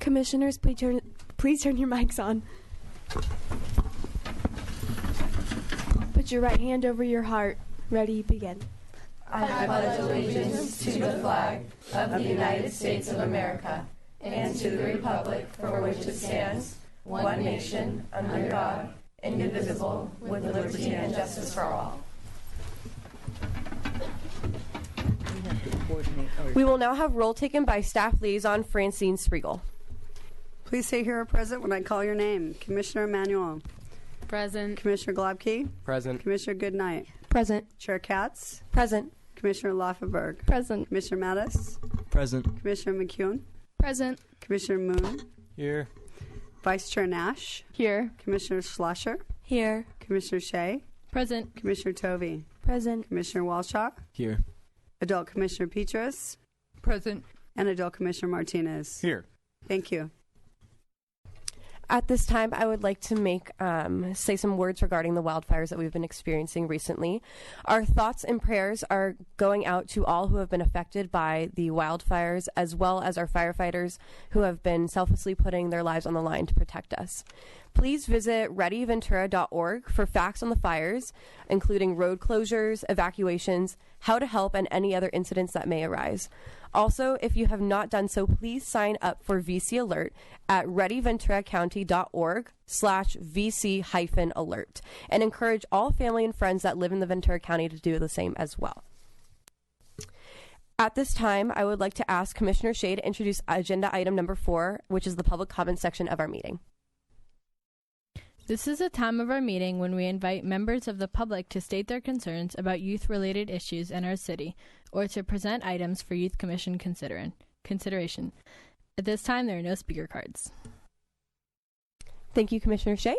Commissioners, please turn your mics on. Put your right hand over your heart. Ready, begin. I pledge allegiance to the flag of the United States of America and to the republic for which it stands, one nation, under God, indivisible, with liberty and justice for all. We will now have roll taken by Staff Liaison Francine Spriegel. Please say here or present when I call your name. Commissioner Emanuel. Present. Commissioner Globkey. Present. Commissioner Goodnight. Present. Chair Katz. Present. Commissioner Laufenberg. Present. Commissioner Mattis. Present. Commissioner McEwen. Present. Commissioner Moon. Here. Vice Chair Nash. Here. Commissioner Schlosser. Here. Commissioner Shea. Present. Commissioner Tovey. Present. Commissioner Walshaw. Here. Adult Commissioner Petrus. Present. And Adult Commissioner Martinez. Here. Thank you. At this time, I would like to say some words regarding the wildfires that we've been experiencing recently. Our thoughts and prayers are going out to all who have been affected by the wildfires, as well as our firefighters who have been selflessly putting their lives on the line to protect us. Please visit readyventura.org for facts on the fires, including road closures, evacuations, how to help, and any other incidents that may arise. Also, if you have not done so, please sign up for VC Alert at readyventuracounty.org/VC-alert and encourage all family and friends that live in the Ventura County to do the same as well. At this time, I would like to ask Commissioner Shea to introduce agenda item number 4, which is the public comment section of our meeting. This is a time of our meeting when we invite members of the public to state their concerns about youth-related issues in our city or to present items for Youth Commission consideration. At this time, there are no speaker cards. Thank you, Commissioner Shea.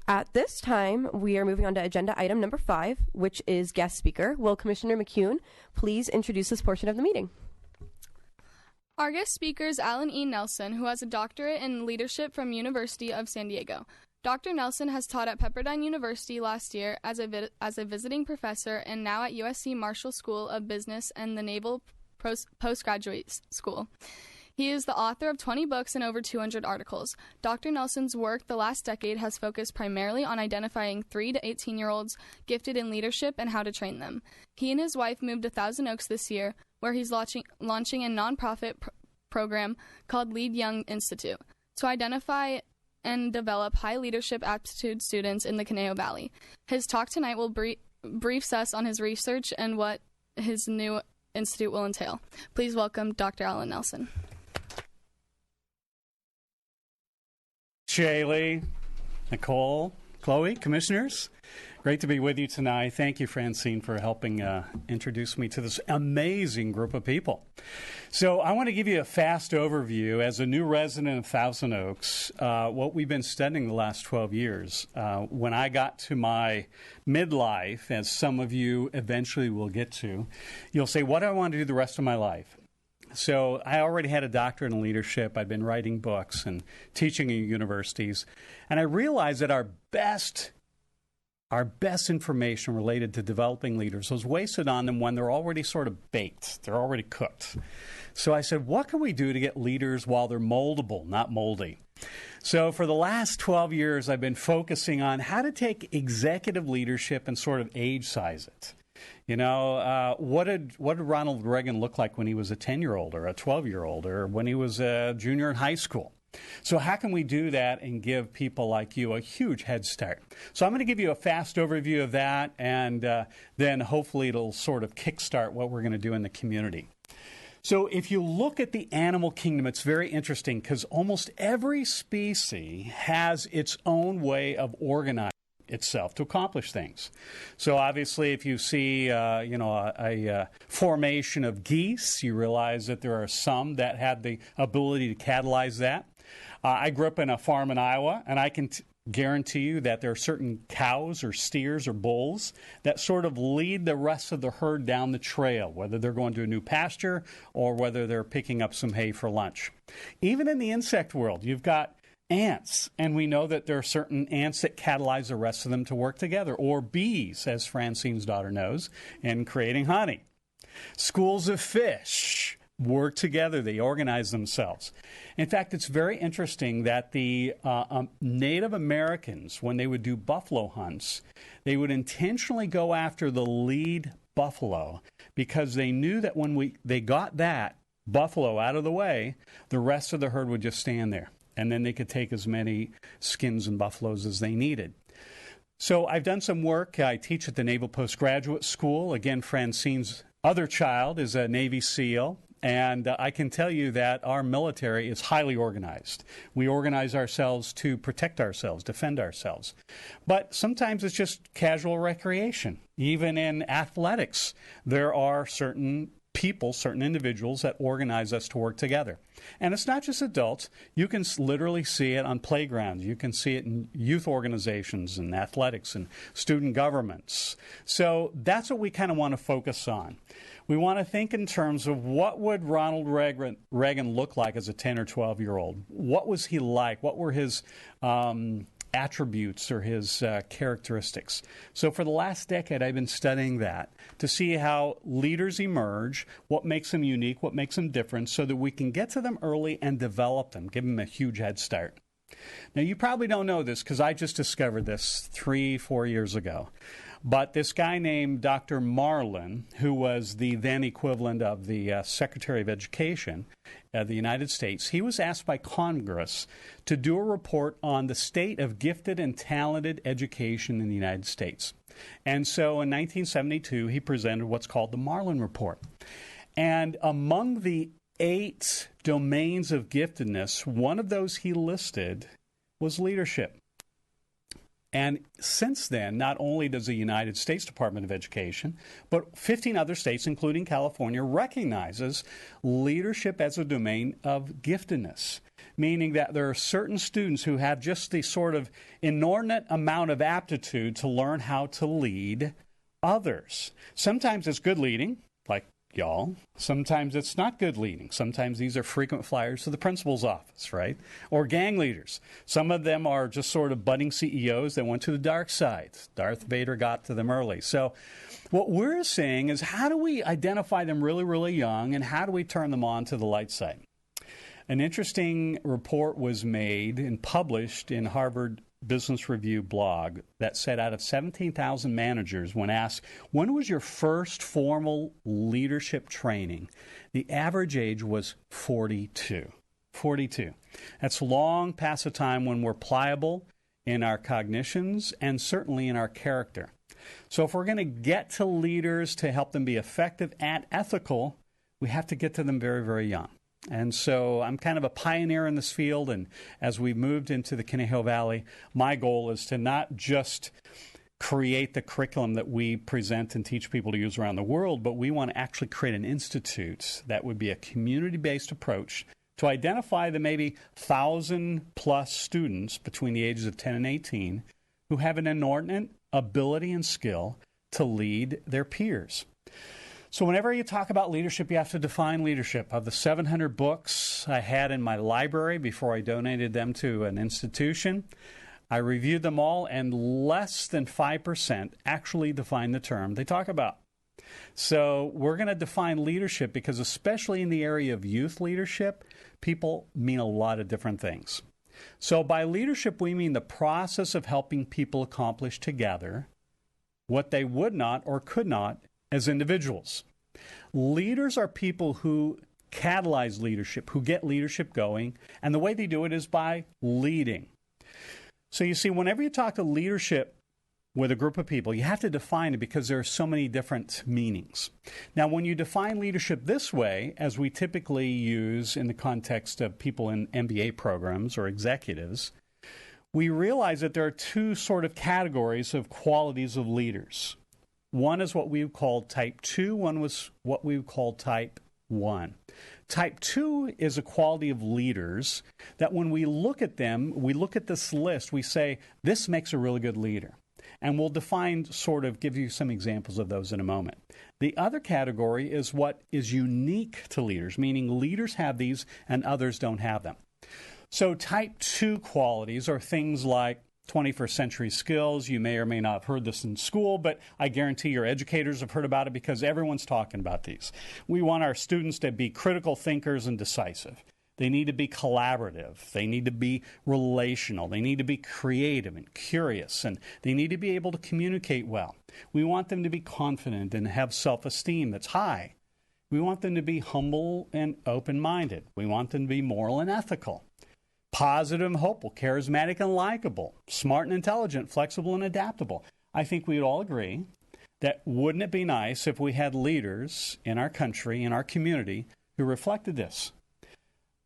At this time, we are moving on to agenda item number 5, which is guest speaker. Will Commissioner McEwen please introduce this portion of the meeting? Our guest speaker is Alan E. Nelson, who has a doctorate in leadership from University of San Diego. Dr. Nelson has taught at Pepperdine University last year as a visiting professor and now at USC Marshall School of Business and the Naval Postgraduate School. He is the author of 20 books and over 200 articles. Dr. Nelson's work the last decade has focused primarily on identifying 3 to 18-year-olds gifted in leadership and how to train them. He and his wife moved to Thousand Oaks this year, where he's launching a nonprofit program called Lead Young Institute to identify and develop high leadership aptitude students in the Conejo Valley. His talk tonight will briefs us on his research and what his new institute will entail. Please welcome Dr. Alan Nelson. Shaylee, Nicole, Chloe, commissioners, great to be with you tonight. Thank you, Francine, for helping introduce me to this amazing group of people. So I want to give you a fast overview as a new resident of Thousand Oaks, what we've been studying the last 12 years. When I got to my midlife, as some of you eventually will get to, you'll say, what do I want to do the rest of my life? So I already had a doctorate in leadership. I'd been writing books and teaching in universities. And I realized that our best information related to developing leaders was wasted on them when they're already sort of baked. They're already cooked. So I said, what can we do to get leaders while they're moldable, not moldy? So for the last 12 years, I've been focusing on how to take executive leadership and sort of age size it. You know, what did Ronald Reagan look like when he was a 10-year-old or a 12-year-old or when he was a junior in high school? So how can we do that and give people like you a huge head start? So I'm going to give you a fast overview of that, and then hopefully it'll sort of kickstart what we're going to do in the community. So if you look at the animal kingdom, it's very interesting because almost every species has its own way of organizing itself to accomplish things. So obviously if you see a formation of geese, you realize that there are some that had the ability to catalyze that. I grew up in a farm in Iowa, and I can guarantee you that there are certain cows or steers or bulls that sort of lead the rest of the herd down the trail, whether they're going to a new pasture or whether they're picking up some hay for lunch. Even in the insect world, you've got ants, and we know that there are certain ants that catalyze the rest of them to work together, or bees, as Francine's daughter knows, in creating honey. Schools of fish work together. They organize themselves. In fact, it's very interesting that the Native Americans, when they would do buffalo hunts, they would intentionally go after the lead buffalo because they knew that when they got that buffalo out of the way, the rest of the herd would just stand there. And then they could take as many skins and buffaloes as they needed. So I've done some work. I teach at the Naval Postgraduate School. Again, Francine's other child is a Navy SEAL. And I can tell you that our military is highly organized. We organize ourselves to protect ourselves, defend ourselves. But sometimes it's just casual recreation. Even in athletics, there are certain people, certain individuals that organize us to work together. And it's not just adults. You can literally see it on playgrounds. You can see it in youth organizations and athletics and student governments. So that's what we kind of want to focus on. We want to think in terms of what would Ronald Reagan look like as a 10 or 12-year-old? What was he like? What were his attributes or his characteristics? So for the last decade, I've been studying that to see how leaders emerge, what makes them unique, what makes them different, so that we can get to them early and develop them, give them a huge head start. Now, you probably don't know this because I just discovered this 3-4 years ago. But this guy named Dr. Marlin, who was the then equivalent of the Secretary of Education of the United States, he was asked by Congress to do a report on the state of gifted and talented education in the United States. And so in 1972, he presented what's called the Marlin Report. And among the 8 domains of giftedness, one of those he listed was leadership. And since then, not only does the United States Department of Education, but 15 other states, including California, recognizes leadership as a domain of giftedness, meaning that there are certain students who have just the sort of inordinate amount of aptitude to learn how to lead others. Sometimes it's good leading, like y'all. Sometimes it's not good leading. Sometimes these are frequent flyers to the principal's office, right? Or gang leaders. Some of them are just sort of budding CEOs that went to the dark side. Darth Vader got to them early. So what we're saying is, how do we identify them really, really young, and how do we turn them on to the light side? An interesting report was made and published in Harvard Business Review blog that said out of 17,000 managers, when asked, when was your first formal leadership training? The average age was 42. 42. That's long past the time when we're pliable in our cognitions and certainly in our character. So if we're going to get to leaders to help them be effective and ethical, we have to get to them very, very young. And so I'm kind of a pioneer in this field, and as we've moved into the Conejo Valley, my goal is to not just create the curriculum that we present and teach people to use around the world, but we want to actually create an institute that would be a community-based approach to identify the maybe 1,000-plus students between the ages of 10 and 18 who have an inordinate ability and skill to lead their peers. So whenever you talk about leadership, you have to define leadership. Of the 700 books I had in my library before I donated them to an institution, I reviewed them all, and less than 5% actually define the term they talk about. So we're going to define leadership because, especially in the area of youth leadership, people mean a lot of different things. So by leadership, we mean the process of helping people accomplish together what they would not or could not as individuals. Leaders are people who catalyze leadership, who get leadership going, and the way they do it is by leading. So you see, whenever you talk to leadership with a group of people, you have to define it because there are so many different meanings. Now, when you define leadership this way, as we typically use in the context of people in MBA programs or executives, we realize that there are 2 sort of categories of qualities of leaders. One is what we would call type 2. One was what we would call type 1. Type 2 is a quality of leaders that when we look at them, we look at this list, we say, this makes a really good leader. And we'll give you some examples of those in a moment. The other category is what is unique to leaders, meaning leaders have these and others don't have them. So type 2 qualities are things like 21st century skills. You may or may not have heard this in school, but I guarantee your educators have heard about it because everyone's talking about these. We want our students to be critical thinkers and decisive. They need to be collaborative. They need to be relational. They need to be creative and curious, and they need to be able to communicate well. We want them to be confident and have self-esteem that's high. We want them to be humble and open-minded. We want them to be moral and ethical, positive and hopeful, charismatic and likable, smart and intelligent, flexible and adaptable. I think we'd all agree that wouldn't it be nice if we had leaders in our country, in our community, who reflected this?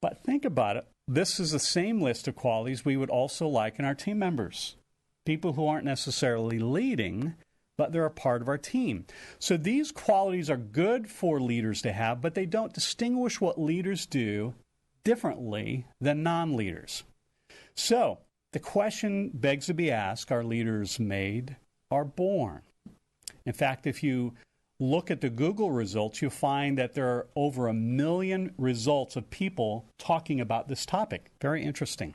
But think about it. This is the same list of qualities we would also like in our team members. People who aren't necessarily leading, but they're a part of our team. So these qualities are good for leaders to have, but they don't distinguish what leaders do differently than non-leaders. So the question begs to be asked, are leaders made or born? In fact, if you look at the Google results, you'll find that there are over 1 million results of people talking about this topic. Very interesting.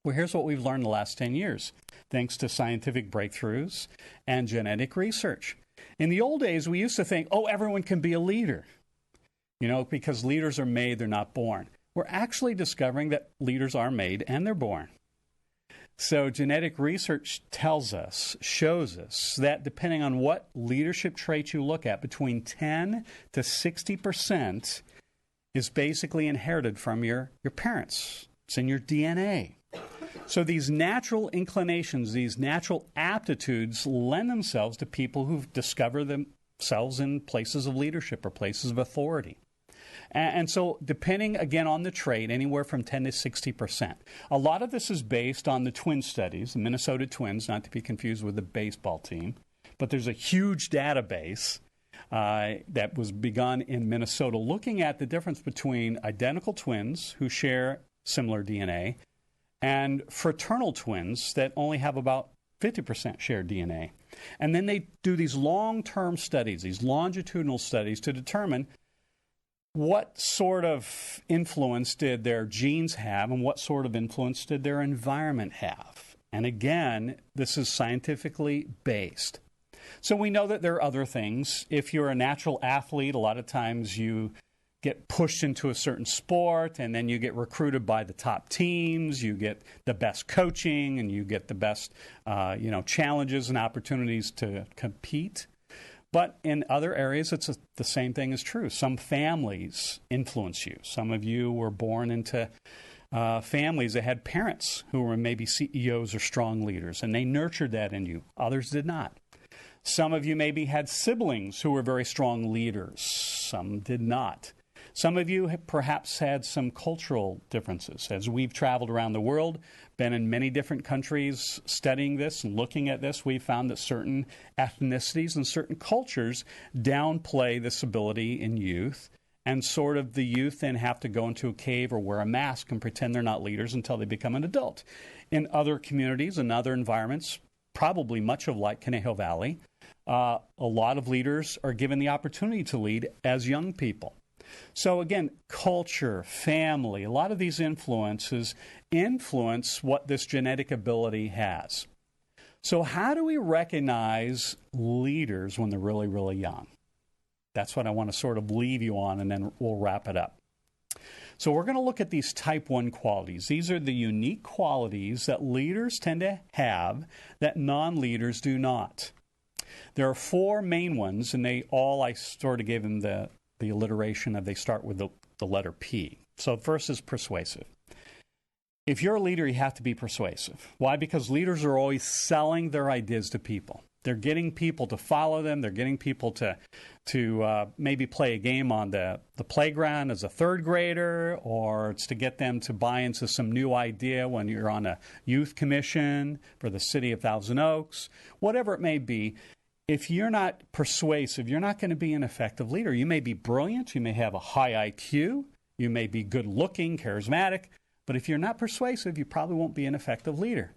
Well, here's what we've learned the last 10 years, thanks to scientific breakthroughs and genetic research. In the old days, we used to think, oh, everyone can be a leader, because leaders are made, they're not born. We're actually discovering that leaders are made and they're born. So genetic research shows us that depending on what leadership traits you look at, between 10 to 60% is basically inherited from your parents. It's in your DNA. So these natural inclinations, these natural aptitudes lend themselves to people who've discovered themselves in places of leadership or places of authority. And so depending, again, on the trait, anywhere from 10 to 60%. A lot of this is based on the twin studies, the Minnesota Twins, not to be confused with the baseball team. But there's a huge database that was begun in Minnesota looking at the difference between identical twins who share similar DNA and fraternal twins that only have about 50% shared DNA. And then they do these long-term studies, these longitudinal studies to determine what sort of influence did their genes have and what sort of influence did their environment have. And again, this is scientifically based. So we know that there are other things. If you're a natural athlete, a lot of times you get pushed into a certain sport and then you get recruited by the top teams, you get the best coaching, and you get the best challenges and opportunities to compete. But in other areas, the same thing is true. Some families influence you. Some of you were born into families that had parents who were maybe CEOs or strong leaders, and they nurtured that in you. Others did not. Some of you maybe had siblings who were very strong leaders. Some did not. Some of you have perhaps had some cultural differences. As we've traveled around the world, been in many different countries studying this and looking at this, we've found that certain ethnicities and certain cultures downplay this ability in youth, and sort of the youth then have to go into a cave or wear a mask and pretend they're not leaders until they become an adult. In other communities and other environments, probably much of like Conejo Valley, a lot of leaders are given the opportunity to lead as young people. So again, culture, family, a lot of these influences influence what this genetic ability has. So how do we recognize leaders when they're really, really young? That's what I want to sort of leave you on, and then we'll wrap it up. So we're going to look at these type 1 qualities. These are the unique qualities that leaders tend to have that non-leaders do not. There are 4 main ones, and I sort of gave them the alliteration of they start with the letter P. So first is persuasive. If you're a leader, you have to be persuasive. Why? Because leaders are always selling their ideas to people. They're getting people to follow them. They're getting people to maybe play a game on the playground as a third grader, or it's to get them to buy into some new idea when you're on a youth commission for the city of Thousand Oaks, whatever it may be. If you're not persuasive, you're not going to be an effective leader. You may be brilliant, you may have a high IQ, you may be good-looking, charismatic, but if you're not persuasive, you probably won't be an effective leader,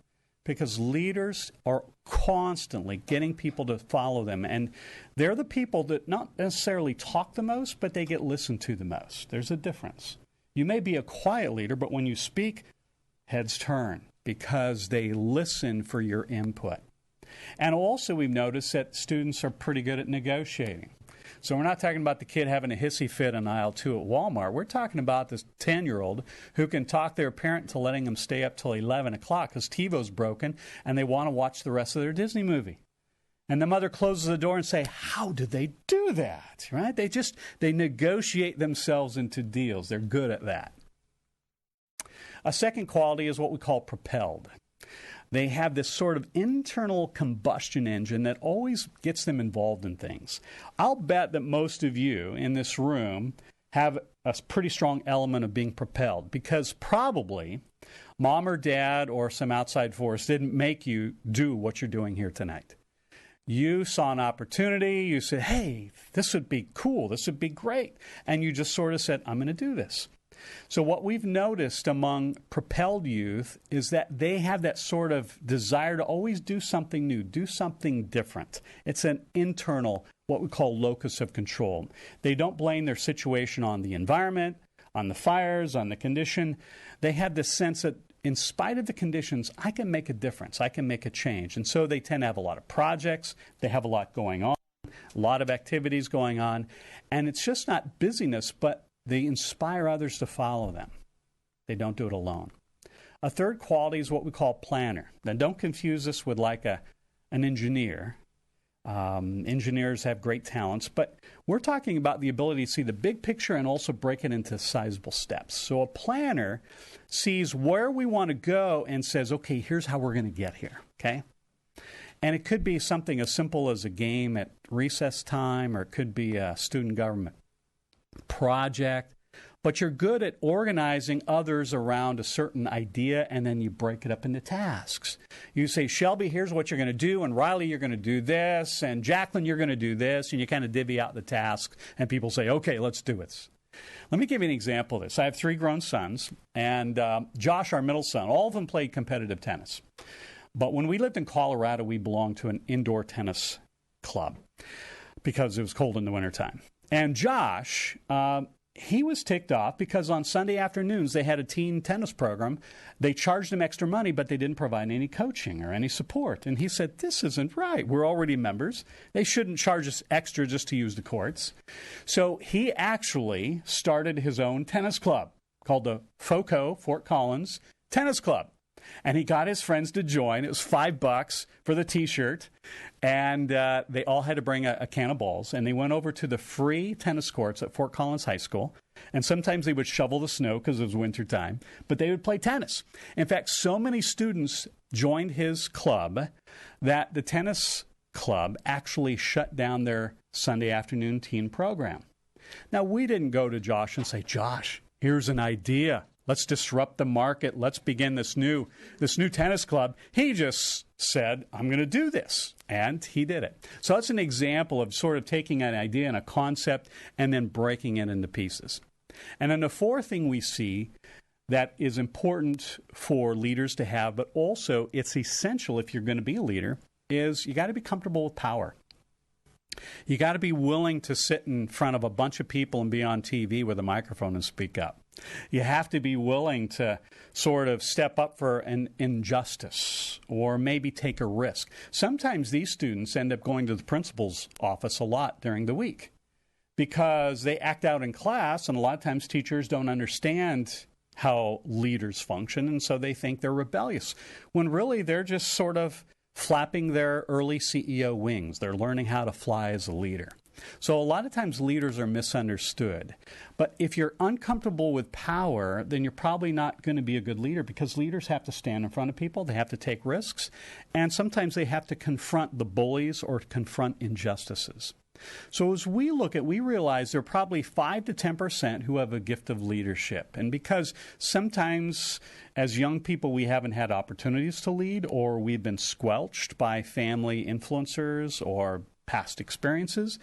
because leaders are constantly getting people to follow them, and they're the people that not necessarily talk the most, but they get listened to the most. There's a difference. You may be a quiet leader, but when you speak, heads turn. because they listen for your input. And also we've noticed that students are pretty good at negotiating. So we're not talking about the kid having a hissy fit in aisle 2 at Walmart. We're talking about this 10-year-old who can talk their parent into letting them stay up till 11 o'clock because TiVo's broken and they want to watch the rest of their Disney movie. And the mother closes the door and say, how did they do that? Right? They negotiate themselves into deals. They're good at that. A second quality is what we call propelled. They have this sort of internal combustion engine that always gets them involved in things. I'll bet that most of you in this room have a pretty strong element of being propelled because probably mom or dad or some outside force didn't make you do what you're doing here tonight. You saw an opportunity, you said, hey, this would be cool, this would be great, and you just sort of said, I'm going to do this. So what we've noticed among propelled youth is that they have that sort of desire to always do something new, do something different. It's an internal, what we call locus of control. They don't blame their situation on the environment, on the fires, on the condition. They have this sense that in spite of the conditions, I can make a difference, I can make a change. And so they tend to have a lot of projects, they have a lot going on, a lot of activities going on, and it's just not busyness, but they inspire others to follow them. They don't do it alone. A third quality is what we call planner. Now, don't confuse this with like an engineer. Engineers have great talents, but we're talking about the ability to see the big picture and also break it into sizable steps. So a planner sees where we want to go and says, okay, here's how we're going to get here, okay? And it could be something as simple as a game at recess time, or it could be a student government project, but you're good at organizing others around a certain idea, and then you break it up into tasks. You say, Shelby, here's what you're going to do, and Riley, you're going to do this, and Jacqueline, you're going to do this, and you kind of divvy out the tasks, and people say, okay, let's do it. Let me give you an example of this. I have 3 grown sons, and Josh, our middle son, all of them played competitive tennis. But when we lived in Colorado, we belonged to an indoor tennis club because it was cold in the wintertime. And Josh, he was ticked off because on Sunday afternoons they had a teen tennis program. They charged him extra money, but they didn't provide any coaching or any support. And he said, this isn't right. We're already members. They shouldn't charge us extra just to use the courts. So he actually started his own tennis club called the FOCO, Fort Collins Tennis Club. And he got his friends to join. It was $5 for the T-shirt. And they all had to bring a can of balls. And they went over to the free tennis courts at Fort Collins High School. And sometimes they would shovel the snow because it was wintertime. But they would play tennis. In fact, so many students joined his club that the tennis club actually shut down their Sunday afternoon teen program. Now, we didn't go to Josh and say, Josh, here's an idea. Let's disrupt the market. Let's begin this new tennis club. He just said, I'm going to do this. And he did it. So that's an example of sort of taking an idea and a concept and then breaking it into pieces. And then the fourth thing we see that is important for leaders to have, but also it's essential if you're going to be a leader, is you got to be comfortable with power. You got to be willing to sit in front of a bunch of people and be on TV with a microphone and speak up. You have to be willing to sort of step up for an injustice or maybe take a risk. Sometimes these students end up going to the principal's office a lot during the week because they act out in class, and a lot of times teachers don't understand how leaders function, and so they think they're rebellious, when really they're just sort of flapping their early CEO wings. They're learning how to fly as a leader. So a lot of times leaders are misunderstood. But if you're uncomfortable with power, then you're probably not going to be a good leader, because leaders have to stand in front of people, they have to take risks, and sometimes they have to confront the bullies or confront injustices. So as we look at, we realize there are probably 5 to 10% who have a gift of leadership. And because sometimes as young people we haven't had opportunities to lead, or we've been squelched by family influencers or past experiences.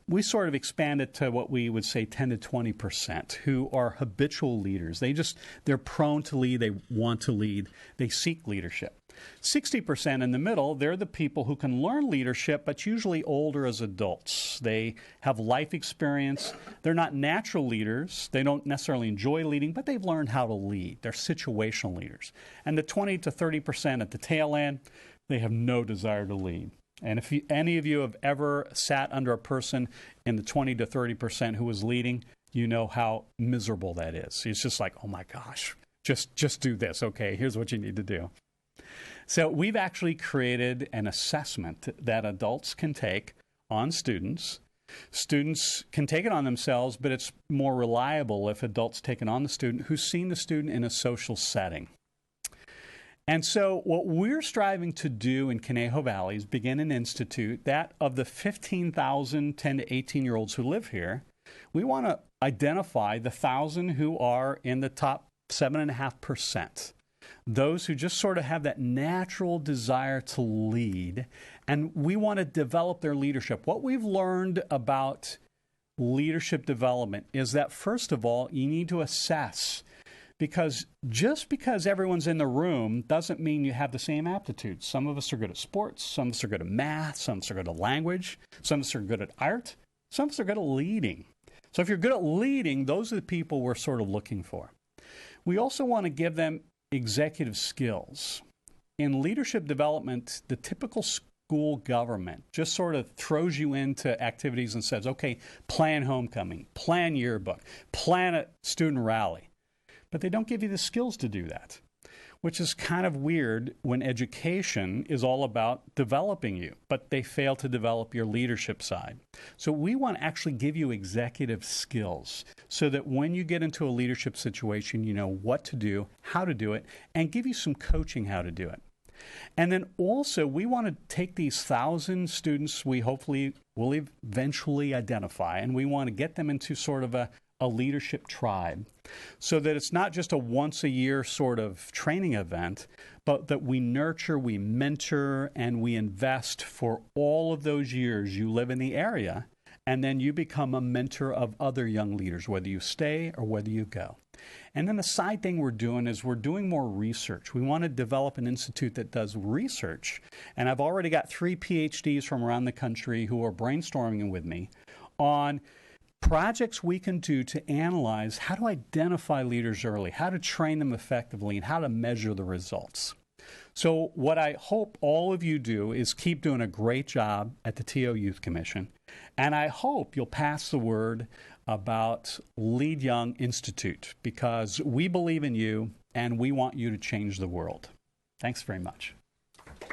We sort of expanded to what we would say 10 to 20% who are habitual leaders. They're prone to lead, they want to lead, they seek leadership. 60% in the middle, they're the people who can learn leadership, but usually older as adults. They have life experience. They're not natural leaders. They don't necessarily enjoy leading, but they've learned how to lead. They're situational leaders. And the 20 to 30% at the tail end, they have no desire to lead. And if any of you have ever sat under a person in the 20 to 30% who was leading, you know how miserable that is. It's just like, oh my gosh, just do this. Okay, here's what you need to do. So we've actually created an assessment that adults can take on students. Students can take it on themselves, but it's more reliable if adults take it on the student who's seen the student in a social setting. And so what we're striving to do in Conejo Valley is begin an institute that of the 15,000 10 to 18-year-olds who live here, we want to identify the 1,000 who are in the top 7.5%. Those who just sort of have that natural desire to lead, and we want to develop their leadership. What we've learned about leadership development is that, first of all, you need to assess, because just because everyone's in the room doesn't mean you have the same aptitudes. Some of us are good at sports, some of us are good at math, some of us are good at language, some of us are good at art, some of us are good at leading. So if you're good at leading, those are the people we're sort of looking for. We also want to give them executive skills. In leadership development, the typical school government just sort of throws you into activities and says, okay, plan homecoming, plan yearbook, plan a student rally. But they don't give you the skills to do that, which is kind of weird when education is all about developing you, but they fail to develop your leadership side. So we want to actually give you executive skills so that when you get into a leadership situation, you know what to do, how to do it, and give you some coaching how to do it. And then also, we want to take these 1,000 students we hopefully will eventually identify, and we want to get them into sort of a leadership tribe, so that it's not just a once-a-year sort of training event, but that we nurture, we mentor, and we invest for all of those years you live in the area, and then you become a mentor of other young leaders, whether you stay or whether you go. And then the side thing we're doing is we're doing more research. We want to develop an institute that does research, and I've already got 3 PhDs from around the country who are brainstorming with me on projects we can do to analyze how to identify leaders early, how to train them effectively, and how to measure the results. So what I hope all of you do is keep doing a great job at the TO Youth Commission, and I hope you'll pass the word about Lead Young Institute, because we believe in you and we want you to change the world. Thanks very much. They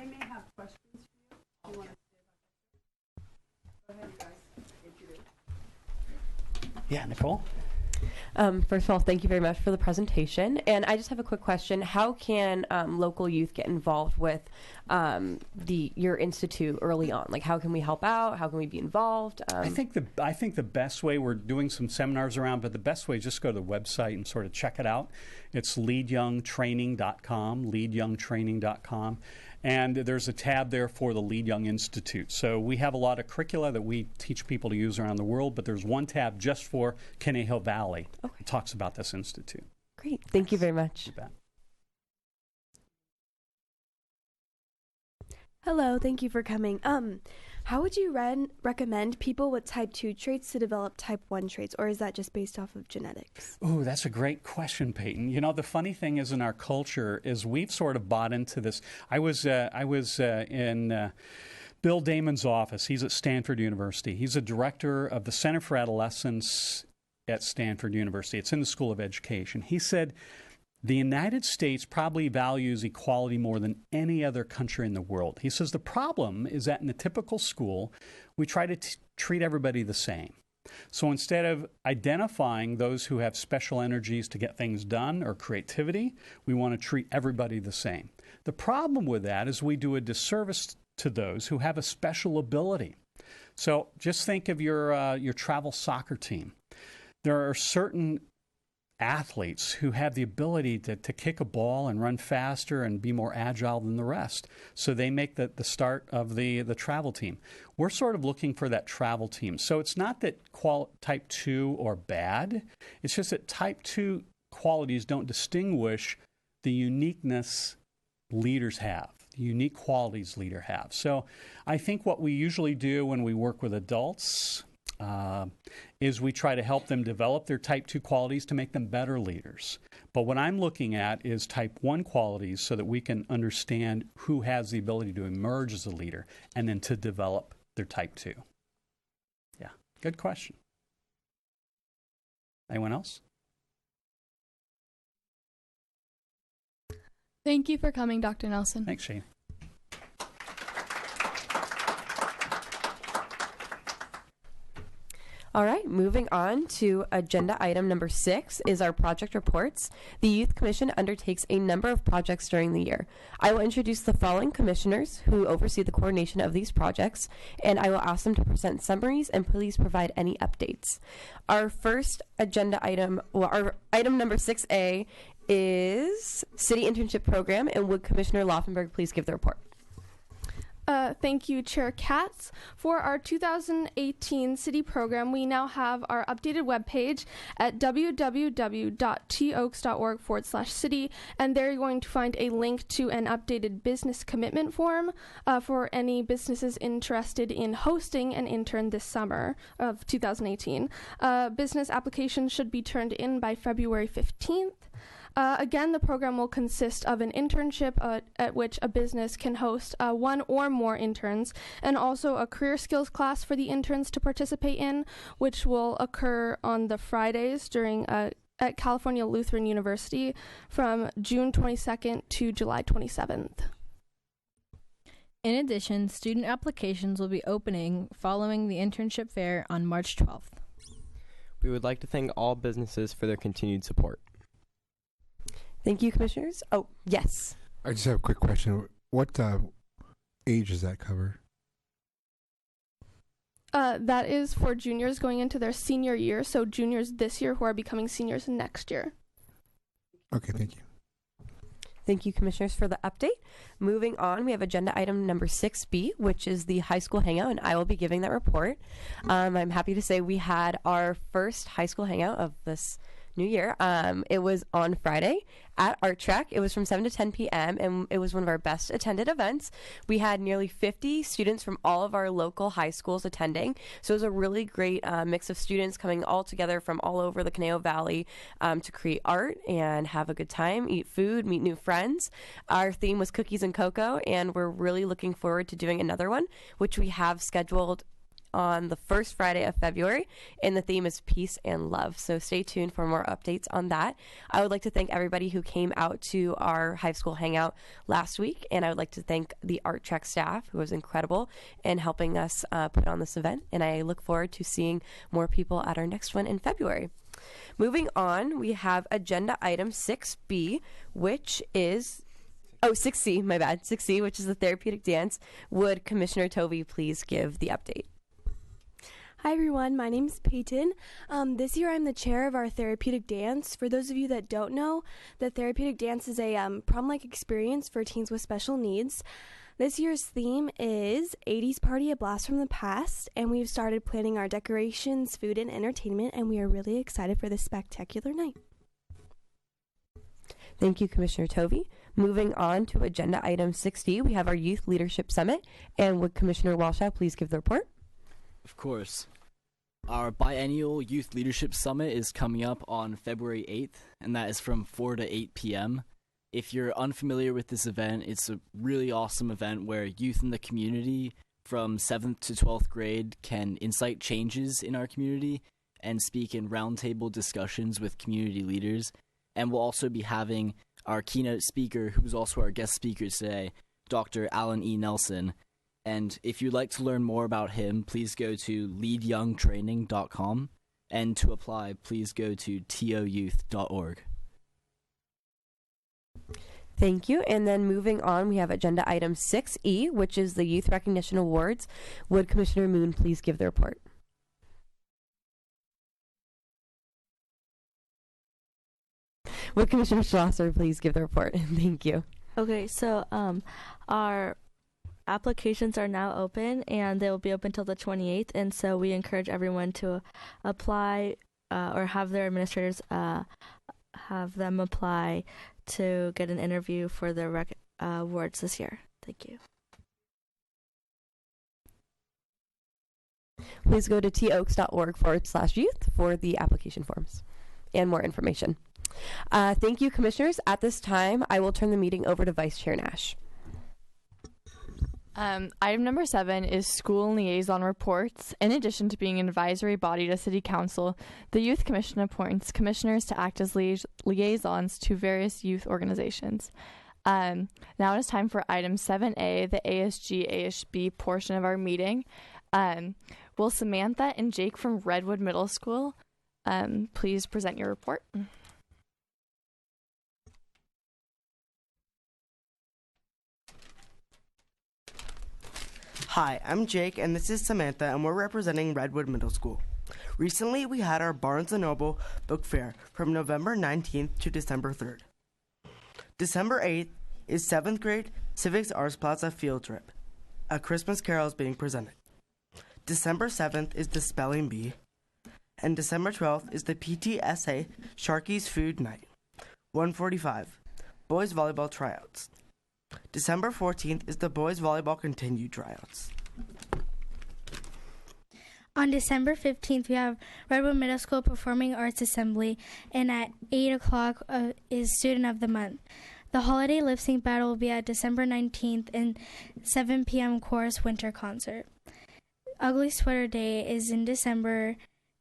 may have questions for you. You want to say about that? Go ahead, you guys. Introduce. Yeah, Nicole? First of all, thank you very much for the presentation. And I just have a quick question. How can local youth get involved with your institute early on? Like, how can we help out? How can we be involved? I think the best way, we're doing some seminars around, but the best way is just go to the website and sort of check it out. It's leadyoungtraining.com, leadyoungtraining.com. And there's a tab there for the Lead Young Institute. So we have a lot of curricula that we teach people to use around the world, but there's one tab just for Conejo Valley. Okay. It talks about this institute. Great. Thank you very much. You bet. Hello, thank you for coming. How would you recommend people with type 2 traits to develop type 1 traits, or is that just based off of genetics? Oh, that's a great question, Peyton. You know, the funny thing is in our culture is we've sort of bought into this. I was in Bill Damon's office. He's at Stanford University. He's a director of the Center for Adolescence at Stanford University. It's in the School of Education. He said, the United States probably values equality more than any other country in the world. He says the problem is that in the typical school, we try to treat everybody the same. So instead of identifying those who have special energies to get things done or creativity, we want to treat everybody the same. The problem with that is we do a disservice to those who have a special ability. So just think of your travel soccer team. There are certain athletes who have the ability to kick a ball and run faster and be more agile than the rest. So they make the start of the travel team. We're sort of looking for that travel team. So it's not that type 2 are bad. It's just that type 2 qualities don't distinguish the uniqueness leaders have, the unique qualities leaders have. So I think what we usually do when we work with adults is we try to help them develop their type 2 qualities to make them better leaders. But what I'm looking at is type 1 qualities so that we can understand who has the ability to emerge as a leader and then to develop their type 2. Yeah, good question. Anyone else? Thank you for coming, Dr. Nelson. Thanks, Shane. All right, moving on to agenda item number 6 is our project reports. The Youth Commission undertakes a number of projects during the year. I will introduce the following commissioners who oversee the coordination of these projects, and I will ask them to present summaries and please provide any updates. Our first agenda item, our item number 6A is City Internship Program, and would Commissioner Laufenberg please give the report? Thank you, Chair Katz. For our 2018 city program, we now have our updated webpage at www.toaks.org/city, and there you're going to find a link to an updated business commitment form for any businesses interested in hosting an intern this summer of 2018. Business applications should be turned in by February 15th. Again, the program will consist of an internship at which a business can host one or more interns, and also a career skills class for the interns to participate in, which will occur on the Fridays during at California Lutheran University from June 22nd to July 27th. In addition, student applications will be opening following the internship fair on March 12th. We would like to thank all businesses for their continued support. Thank you, commissioners. Oh, yes. I just have a quick question. What age does that cover? That is for juniors going into their senior year, so juniors this year who are becoming seniors next year. Okay, thank you. Thank you, commissioners, for the update. Moving on, we have agenda item number 6B, which is the high school hangout, and I will be giving that report. I'm happy to say we had our first high school hangout of this new year. It was on Friday at Art Track. It was from 7 to 10 p.m. and it was one of our best attended events. We had nearly 50 students from all of our local high schools attending. So it was a really great mix of students coming all together from all over the Conejo Valley to create art and have a good time, eat food, meet new friends. Our theme was cookies and cocoa, and we're really looking forward to doing another one, which we have scheduled on the first Friday of February, and the theme is peace and love. So stay tuned for more updates on that. I would like to thank everybody who came out to our high school hangout last week, and I would like to thank the Art Track staff, who was incredible in helping us put on this event, and I look forward to seeing more people at our next one in February. Moving on, we have agenda item 6B, which is 6C, my bad, 6C, which is the therapeutic dance. Would Commissioner Tovey please give the update? Hi everyone, my name is Peyton. This year I'm the chair of our therapeutic dance. For those of you that don't know, the therapeutic dance is a prom-like experience for teens with special needs. This year's theme is 80s Party, a Blast from the Past, and we've started planning our decorations, food, and entertainment, and we are really excited for this spectacular night. Thank you, Commissioner Tovey. Moving on to agenda item 6D, we have our Youth Leadership Summit, and would Commissioner Walshaw please give the report? Of course. Our biennial Youth Leadership Summit is coming up on February 8th, and that is from 4 to 8 p.m. If you're unfamiliar with this event, it's a really awesome event where youth in the community from 7th to 12th grade can incite changes in our community and speak in roundtable discussions with community leaders. And we'll also be having our keynote speaker, who's also our guest speaker today, Dr. Alan E. Nelson. And if you'd like to learn more about him, please go to leadyoungtraining.com. And to apply, please go to toyouth.org. Thank you. And then moving on, we have agenda item 6E, which is the Youth Recognition Awards. Would Commissioner Moon please give the report? Would Commissioner Schlosser please give the report? Thank you. Okay, so our applications are now open, and they will be open till the 28th, and so we encourage everyone to apply or have their administrators have them apply to get an interview for the awards this year. Thank you. Please go to toaks.org/youth for the application forms and more information. Thank you, Commissioners. At this time, I will turn the meeting over to Vice Chair Nash. Item number 7 is school liaison reports. In addition to being an advisory body to City Council, the Youth Commission appoints commissioners to act as liaisons to various youth organizations. Now it is time for item 7A, the ASG-ASB portion of our meeting. Will Samantha and Jake from Redwood Middle School please present your report? Hi, I'm Jake, and this is Samantha, and we're representing Redwood Middle School. Recently, we had our Barnes & Noble Book Fair from November 19th to December 3rd. December 8th is 7th grade Civics Arts Plaza field trip. A Christmas Carol is being presented. December 7th is the Spelling Bee, and December 12th is the PTSA Sharky's Food Night. 1:45, Boys Volleyball Tryouts. December 14th is the Boys Volleyball Continued Tryouts. On December 15th, we have Redwood Middle School Performing Arts Assembly, and at 8 o'clock is Student of the Month. The Holiday Lip Sync Battle will be at December 19th, and 7 p.m. Chorus Winter Concert. Ugly Sweater Day is in December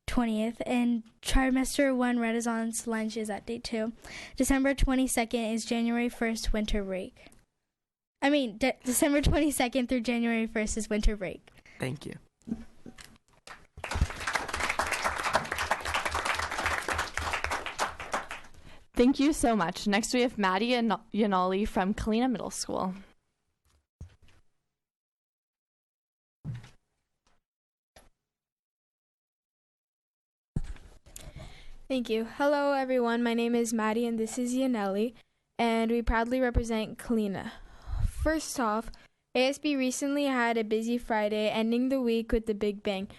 20th, and Trimester 1 Renaissance Lunch is at day 2. December 22nd is January 1st Winter Break. December 22nd through January 1st is winter break. Thank you. Thank you so much. Next we have Maddie Yanali from Kalina Middle School. Thank you. Hello everyone, my name is Maddie and this is Yaneli, and we proudly represent Kalina. First off, ASB recently had a busy Friday, ending the week with the Big Bang.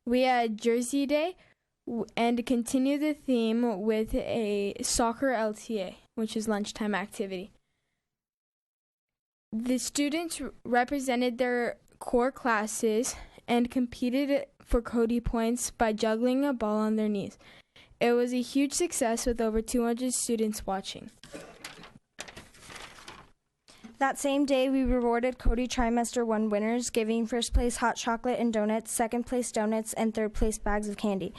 We had Jersey Day and continue the theme with a soccer LTA, which is lunchtime activity. The students represented their core classes and competed for Cody points by juggling a ball on their knees. It was a huge success with over 200 students watching. That same day, we rewarded Cody Trimester 1 winners, giving first place hot chocolate and donuts, second place donuts, and third place bags of candy.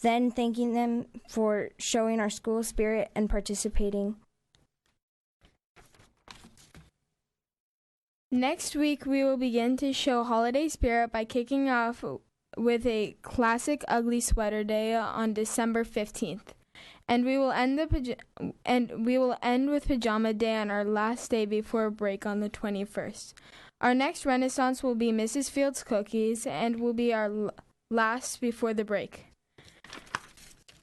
Then thanking them for showing our school spirit and participating. Next week, we will begin to show holiday spirit by kicking off with a classic Ugly Sweater Day on December 15th. And we will end with Pajama Day on our last day before break on the 21st. Our next Renaissance will be Mrs. Fields Cookies and will be our last before the break.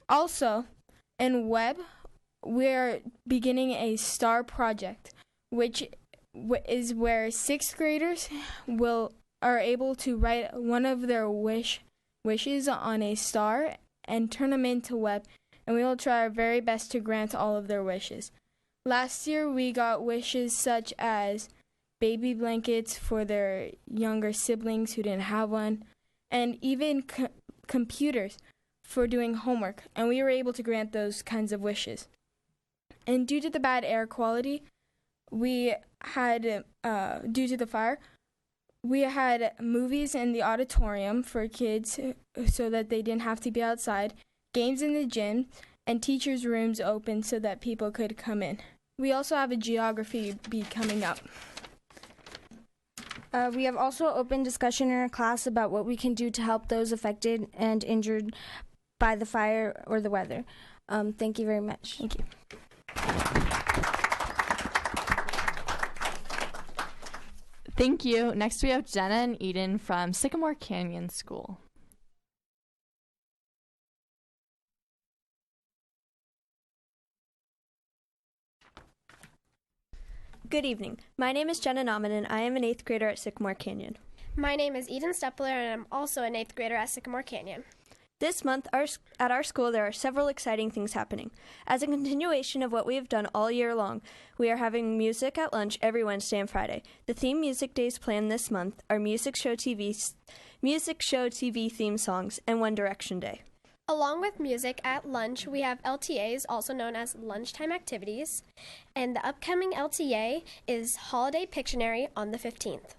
Also, in Web, we are beginning a STAR project, which is where 6th graders are able to write one of their wishes on a star and turn them into Web. And we will try our very best to grant all of their wishes. Last year, we got wishes such as baby blankets for their younger siblings who didn't have one, and even computers for doing homework, and we were able to grant those kinds of wishes. And due to the bad air quality, we had, due to the fire, we had movies in the auditorium for kids so that they didn't have to be outside, games in the gym, and teachers' rooms open so that people could come in. We also have a geography bee coming up. We have also open discussion in our class about what we can do to help those affected and injured by the fire or the weather. Thank you very much. Thank you. Thank you. Next we have Jenna and Eden from Sycamore Canyon School. Good evening. My name is Jenna Nauman, and I am an 8th grader at Sycamore Canyon. My name is Eden Stepler, and I'm also an 8th grader at Sycamore Canyon. This month, at our school, there are several exciting things happening. As a continuation of what we have done all year long, we are having music at lunch every Wednesday and Friday. The theme music days planned this month are Music Show TV theme songs, and One Direction Day. Along with music at lunch, we have LTAs, also known as lunchtime activities, and the upcoming LTA is Holiday Pictionary on the 15th.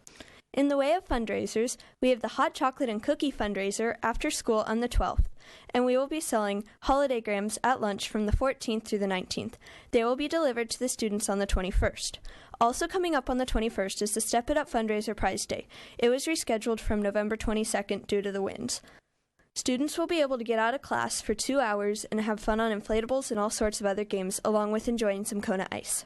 In the way of fundraisers, we have the hot chocolate and cookie fundraiser after school on the 12th, and we will be selling holidaygrams at lunch from the 14th through the 19th. They will be delivered to the students on the 21st. Also coming up on the 21st is the Step It Up fundraiser prize day. It was rescheduled from November 22nd due to the winds. Students will be able to get out of class for 2 hours and have fun on inflatables and all sorts of other games, along with enjoying some Kona ice.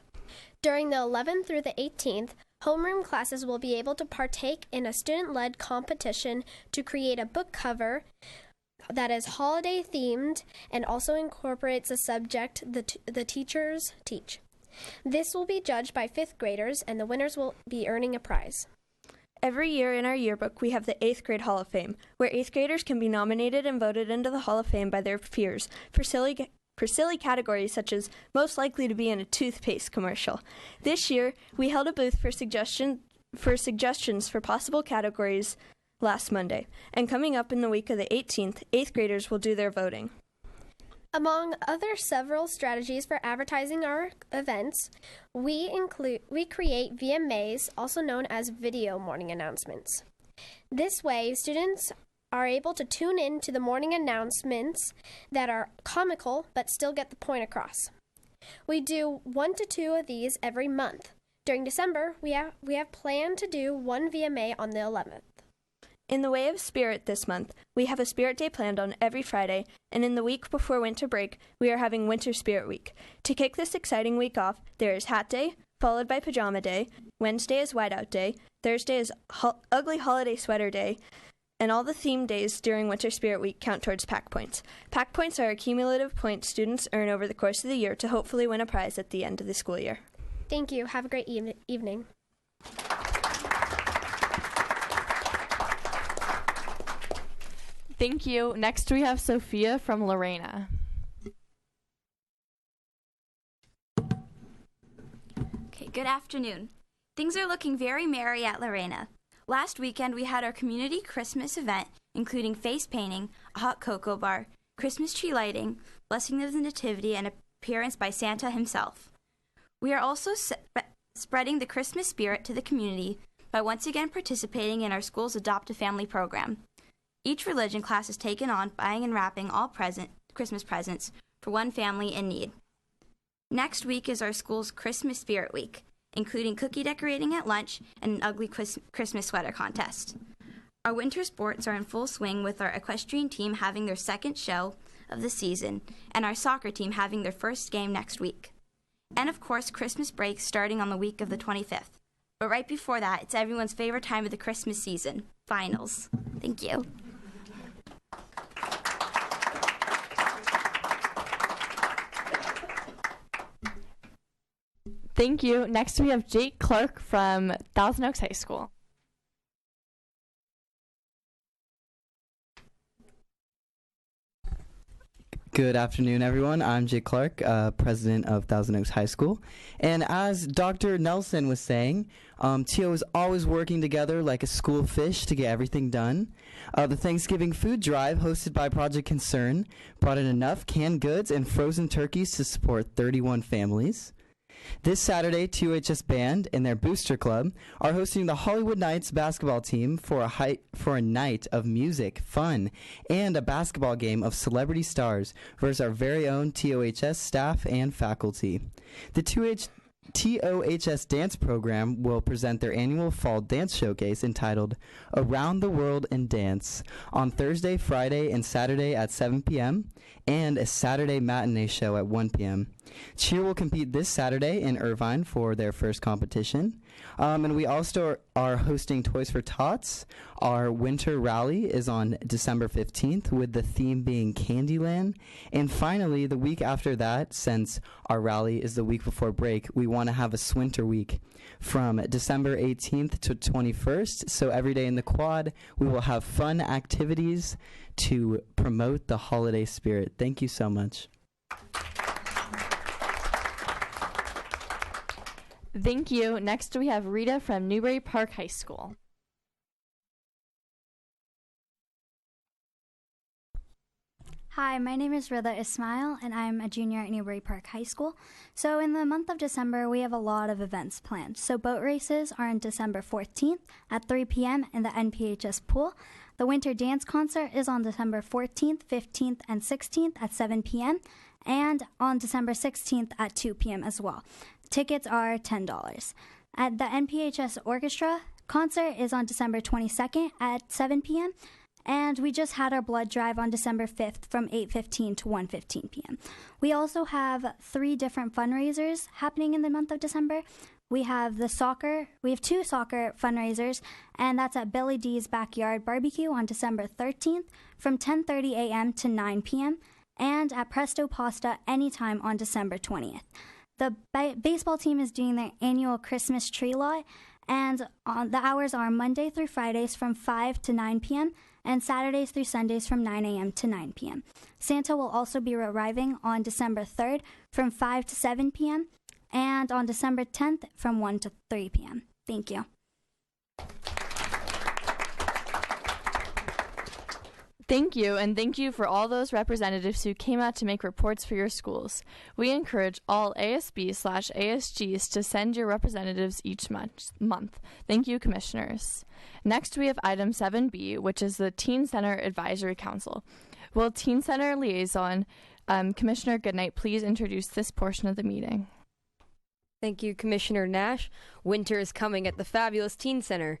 During the 11th through the 18th, homeroom classes will be able to partake in a student-led competition to create a book cover that is holiday-themed and also incorporates a subject the teachers teach. This will be judged by 5th graders, and the winners will be earning a prize. Every year in our yearbook, we have the 8th grade Hall of Fame, where 8th graders can be nominated and voted into the Hall of Fame by their peers for silly categories such as most likely to be in a toothpaste commercial. This year, we held a booth for suggestions for possible categories last Monday, and coming up in the week of the 18th, 8th graders will do their voting. Among other several strategies for advertising our events, we create VMAs, also known as video morning announcements. This way, students are able to tune in to the morning announcements that are comical but still get the point across. We do 1 to 2 of these every month. During December, we have planned to do 1 VMA on the 11th. In the way of spirit this month, we have a Spirit Day planned on every Friday, and in the week before winter break, we are having Winter Spirit Week. To kick this exciting week off, there is Hat Day, followed by Pajama Day, Wednesday is Whiteout Day, Thursday is Ugly Holiday Sweater Day, and all the theme days during Winter Spirit Week count towards Pack Points. Pack Points are cumulative points students earn over the course of the year to hopefully win a prize at the end of the school year. Thank you. Have a great evening. Thank you. Next, we have Sophia from Lorena. Okay, good afternoon. Things are looking very merry at Lorena. Last weekend, we had our community Christmas event, including face painting, a hot cocoa bar, Christmas tree lighting, blessing of the Nativity, and appearance by Santa himself. We are also spreading the Christmas spirit to the community by once again participating in our school's Adopt a Family program. Each religion class has taken on buying and wrapping all Christmas presents for one family in need. Next week is our school's Christmas Spirit Week, including cookie decorating at lunch and an ugly Christmas sweater contest. Our winter sports are in full swing, with our equestrian team having their second show of the season and our soccer team having their first game next week. And of course, Christmas break starting on the week of the 25th. But right before that, it's everyone's favorite time of the Christmas season, finals. Thank you. Thank you. Next, we have Jake Clark from Thousand Oaks High School. Good afternoon, everyone. I'm Jake Clark, president of Thousand Oaks High School. And as Dr. Nelson was saying, TO is always working together like a school of fish to get everything done. The Thanksgiving food drive, hosted by Project Concern, brought in enough canned goods and frozen turkeys to support 31 families. This Saturday, TOHS Band and their Booster Club are hosting the Hollywood Knights basketball team for a night of music, fun, and a basketball game of celebrity stars versus our very own TOHS staff and faculty. The TOHS dance program will present their annual fall dance showcase entitled Around the World in Dance on Thursday, Friday, and Saturday at 7 p.m. and a Saturday matinee show at 1 p.m. Cheer will compete this Saturday in Irvine for their first competition. And we also are hosting Toys for Tots. Our winter rally is on December 15th with the theme being Candyland. And finally, the week after that, since our rally is the week before break, we want to have a Swinter Week from December 18th to 21st. So every day in the quad, we will have fun activities to promote the holiday spirit. Thank you so much. Thank you. Next, we have Rita from Newbury Park High School. Hi, my name is Rida Ismail, and I'm a junior at Newbury Park High School. So in the month of December, we have a lot of events planned. So boat races are on December 14th at 3 p.m. in the NPHS pool. The winter dance concert is on December 14th, 15th, and 16th at 7 p.m. and on December 16th at 2 p.m. as well. Tickets are $10. At the NPHS Orchestra concert is on December 22nd at 7 p.m. And we just had our blood drive on December 5th from 8:15 to 1:15 p.m. We also have 3 different fundraisers happening in the month of December. We have two soccer fundraisers, and that's at Billy D's Backyard Barbecue on December 13th from 10:30 a.m. to 9 p.m. and at Presto Pasta anytime on December 20th. The baseball team is doing their annual Christmas tree lot, and the hours are Monday through Fridays from 5 to 9 p.m. and Saturdays through Sundays from 9 a.m. to 9 p.m. Santa will also be arriving on December 3rd from 5 to 7 p.m. and on December 10th from 1 to 3 p.m. Thank you. Thank you, and thank you for all those representatives who came out to make reports for your schools. We encourage all ASB/ASGs to send your representatives each month. Thank you, commissioners. Next, we have item 7B, which is the Teen Center Advisory Council. Will Teen Center Liaison, Commissioner Goodnight, please introduce this portion of the meeting? Thank you, Commissioner Nash. Winter is coming at the fabulous Teen Center.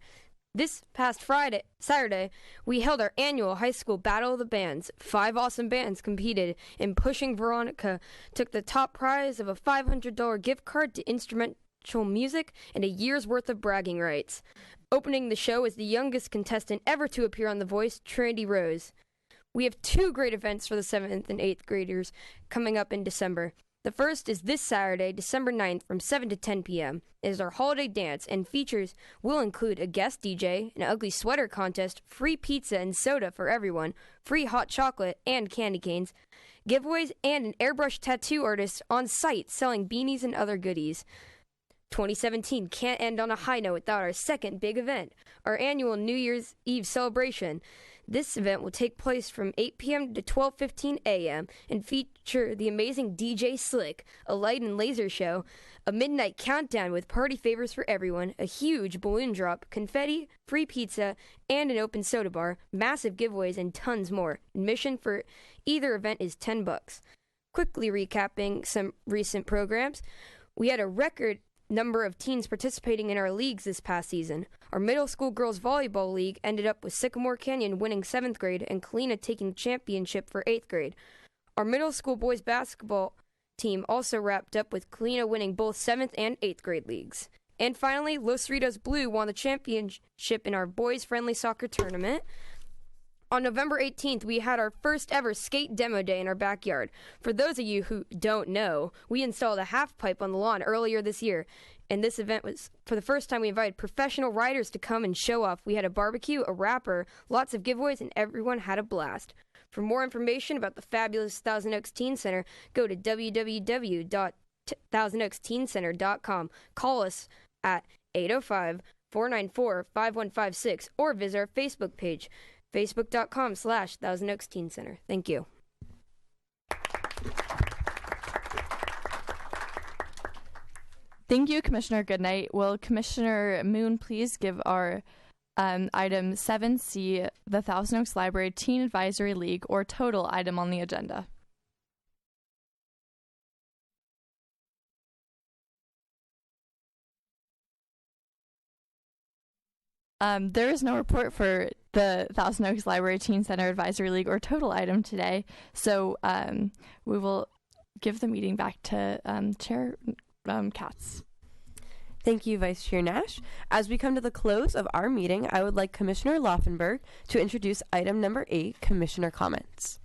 This past Saturday, we held our annual high school Battle of the Bands. 5 awesome bands competed, and Pushing Veronica took the top prize of a $500 gift card to instrumental music and a year's worth of bragging rights. Opening the show is the youngest contestant ever to appear on The Voice, Trinity Rose. We have 2 great events for the 7th and 8th graders coming up in December. The first is this Saturday, December 9th from 7 to 10 p.m. It is our holiday dance, and features will include a guest DJ, an ugly sweater contest, free pizza and soda for everyone, free hot chocolate and candy canes, giveaways, and an airbrush tattoo artist on site selling beanies and other goodies. 2017 can't end on a high note without our second big event, our annual New Year's Eve celebration. This event will take place from 8 p.m. to 12:15 a.m. and feature the amazing DJ Slick, a light and laser show, a midnight countdown with party favors for everyone, a huge balloon drop, confetti, free pizza, and an open soda bar, massive giveaways, and tons more. Admission for either event is $10. Quickly recapping some recent programs, we had a record number of teams participating in our leagues this past season. Our middle school girls volleyball league ended up with Sycamore Canyon winning 7th grade and Kalina taking the championship for 8th grade. Our middle school boys basketball team also wrapped up with Kalina winning both 7th and 8th grade leagues. And finally, Los Cerritos Blue won the championship in our boys friendly soccer tournament. On November 18th, we had our first ever skate demo day in our backyard. For those of you who don't know, we installed a half pipe on the lawn earlier this year. And this event was, for the first time, we invited professional riders to come and show off. We had a barbecue, a rapper, lots of giveaways, and everyone had a blast. For more information about the fabulous Thousand Oaks Teen Center, go to www.thousandoaksteencenter.com. Call us at 805-494-5156 or visit our Facebook page, Facebook.com/Thousand Oaks Teen Center. Thank you. Thank you, Commissioner Goodnight. Will Commissioner Moon please give our item 7C, the Thousand Oaks Library Teen Advisory League, or total item on the agenda? There is no report for the Thousand Oaks Library Teen Center Advisory League or total item today, so we will give the meeting back to Chair Katz. Thank you, Vice Chair Nash. As we come to the close of our meeting, I would like Commissioner Laufenberg to introduce item number 8, Commissioner Comments.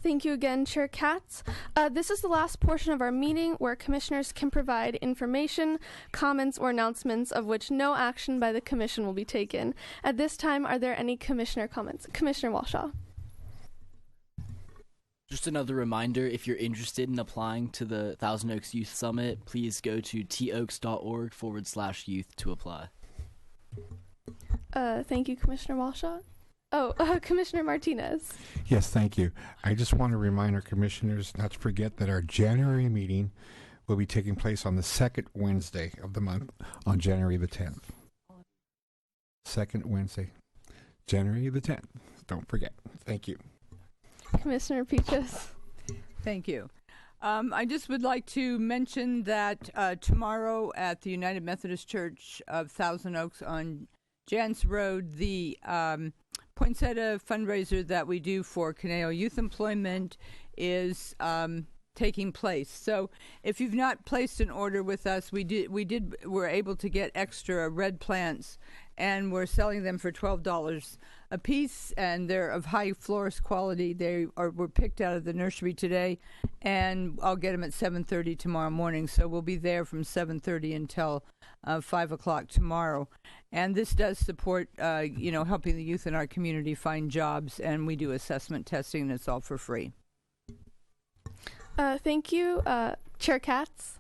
Thank you again, Chair Katz. This is the last portion of our meeting where commissioners can provide information, comments, or announcements of which no action by the commission will be taken. At this time, are there any commissioner comments? Commissioner Walshaw. Just another reminder, if you're interested in applying to the Thousand Oaks Youth Summit, please go to toaks.org/youth to apply. Thank you, Commissioner Walshaw. Commissioner Martinez. Yes, thank you. I just want to remind our commissioners not to forget that our January meeting will be taking place on the second Wednesday of the month on January the 10th. Second Wednesday, January the 10th. Don't forget. Thank you. Commissioner Peaches. Thank you. I just would like to mention that tomorrow at the United Methodist Church of Thousand Oaks on Jans Road, the poinsettia fundraiser that we do for Caneo Youth Employment is taking place. So if you've not placed an order with us, we're able to get extra red plants, and we're selling them for $12 a piece, and they're of high florist quality. Were picked out of the nursery today, and I'll get them at 7:30 tomorrow morning. So we'll be there from 7:30 until 5 o'clock tomorrow. And this does support, helping the youth in our community find jobs, and we do assessment testing, and it's all for free. Thank you, Chair Katz.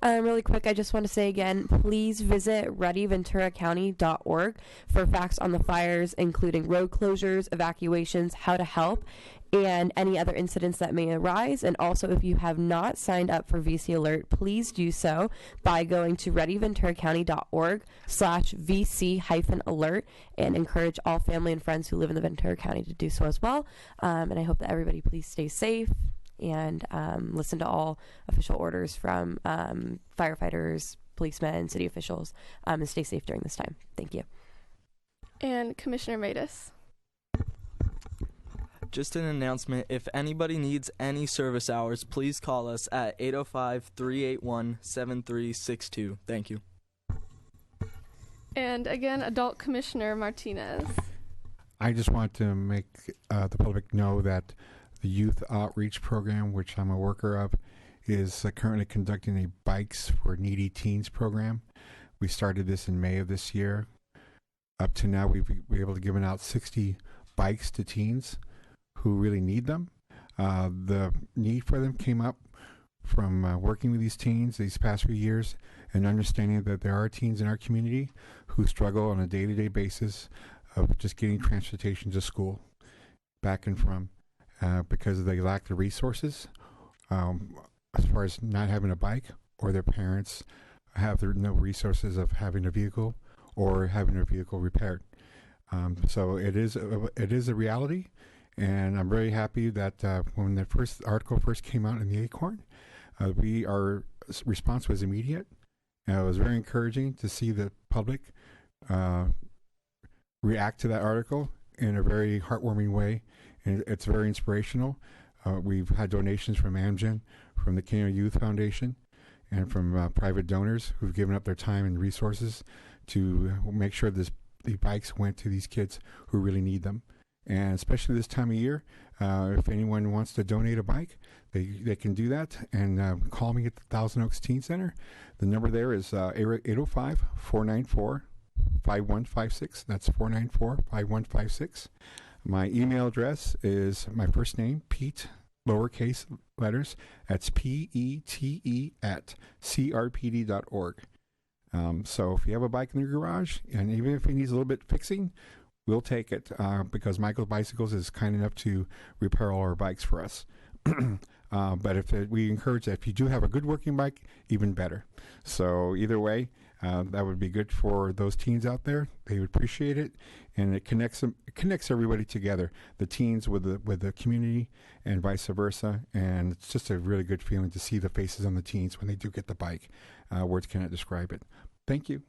Really quick, I just want to say again, please visit readyventuracounty.org for facts on the fires, including road closures, evacuations, how to help, and any other incidents that may arise. And also, if you have not signed up for VC Alert, please do so by going to readyventuracounty.org/VC-alert and encourage all family and friends who live in the Ventura County to do so as well. And I hope that everybody please stay safe and listen to all official orders from firefighters, policemen, city officials, and stay safe during this time. Thank you. And Commissioner Matus. Just an announcement, if anybody needs any service hours, please call us at 805-381-7362. Thank you. And again, Adult Commissioner Martinez. I just want to make the public know that the Youth Outreach Program, which I'm a worker of, is currently conducting a Bikes for Needy Teens program. We started this in May of this year. Up to now, we've been able to give out 60 bikes to teens who really need them. The need for them came up from working with these teens these past few years and understanding that there are teens in our community who struggle on a day-to-day basis of just getting transportation to school, back and from, because they lack the resources as far as not having a bike, or their parents have no resources of having a vehicle or having a vehicle repaired. So it is a reality, and I'm very happy that when the first article first came out in the Acorn, our response was immediate. It was very encouraging to see the public react to that article in a very heartwarming way, and it's very inspirational. We've had donations from Amgen, from the Caneo Youth Foundation, and from private donors who've given up their time and resources to make sure the bikes went to these kids who really need them. And especially this time of year, if anyone wants to donate a bike, they can do that, and call me at the Thousand Oaks Teen Center. The number there is 805-494-5156. That's 494-5156. My email address is my first name, Pete, lowercase letters. That's PETE at crpd.org. So if you have a bike in your garage, and even if it needs a little bit fixing, we'll take it, because Michael Bicycles is kind enough to repair all our bikes for us. But we encourage that if you do have a good working bike, even better. So either way, that would be good for those teens out there. They would appreciate it, and it connects everybody together, the teens with the community, and vice versa. And it's just a really good feeling to see the faces on the teens when they do get the bike. Words cannot describe it. Thank you.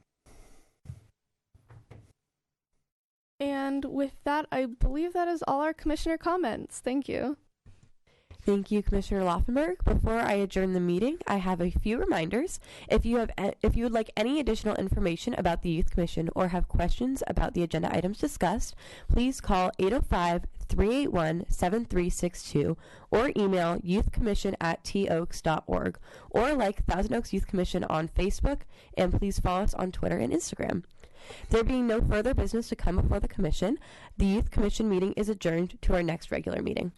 And with that, I believe that is all our commissioner comments. Thank you. Thank you, Commissioner Laufenberg. Before I adjourn the meeting, I have a few reminders. If you would like any additional information about the Youth Commission or have questions about the agenda items discussed, please call 805-381-7362 or email youthcommission@toaks.org or like Thousand Oaks Youth Commission on Facebook, and please follow us on Twitter and Instagram. There being no further business to come before the Commission, the Youth Commission meeting is adjourned to our next regular meeting.